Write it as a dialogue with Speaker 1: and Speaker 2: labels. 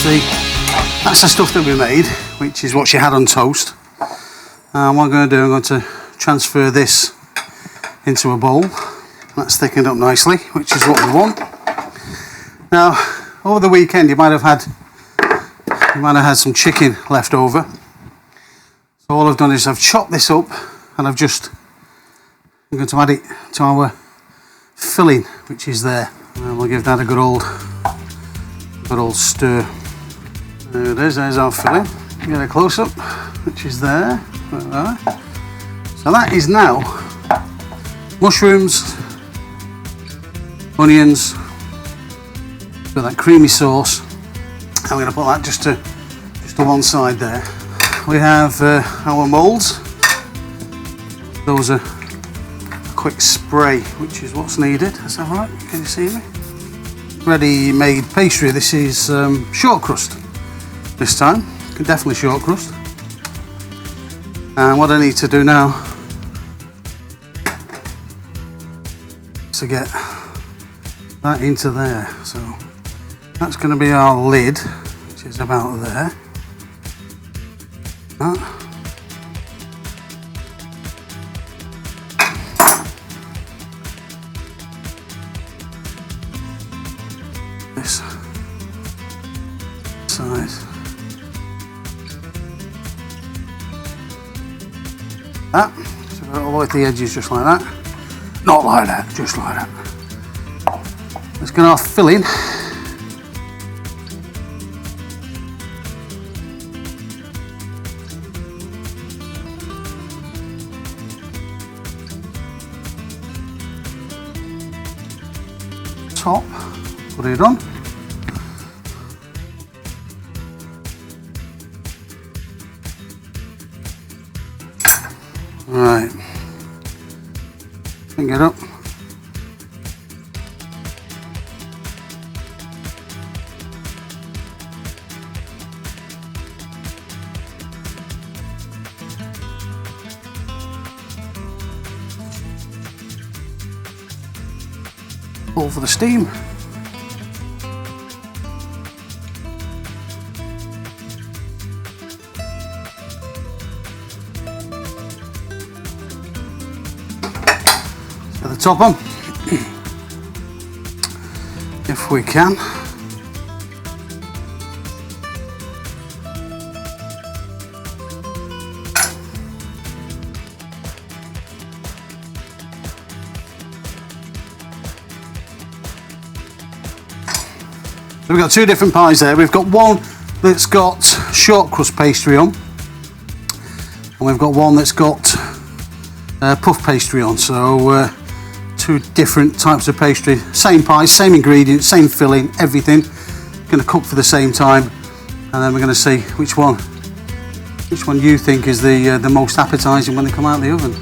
Speaker 1: see, that's the stuff that we made, which is what she had on toast. And what I'm going to do, I'm going to transfer this into a bowl. That's thickened up nicely, which is what we want. Now, over the weekend you might have had some chicken left over. So all I've done is I've chopped this up and I'm going to add it to our filling, which is there. And we'll give that a good old stir. There it is, there's our filling. Get a close up, which is there. So that is now mushrooms, onions, with that creamy sauce. I'm going to put that just to one side there. We have our moulds. Those are a quick spray, which is what's needed. Is that right? Can you see me? Ready-made pastry. This is short crust this time. Definitely short crust. And what I need to do now is to get that into there. So that's going to be our lid, which is about there. That. This side. That. So we've got all the way to the edges just like that. Not like that, just like that. Let's get our filling. Top, put it on. Right, bring it up. Pull for the steam. Get the top on, if we can. So we've got two different pies there. We've got one that's got short crust pastry on, and we've got one that's got puff pastry on. So two different types of pastry. Same pie, same ingredients, same filling, everything. Going to cook for the same time, and then we're going to see which one you think is the most appetising when they come out of the oven.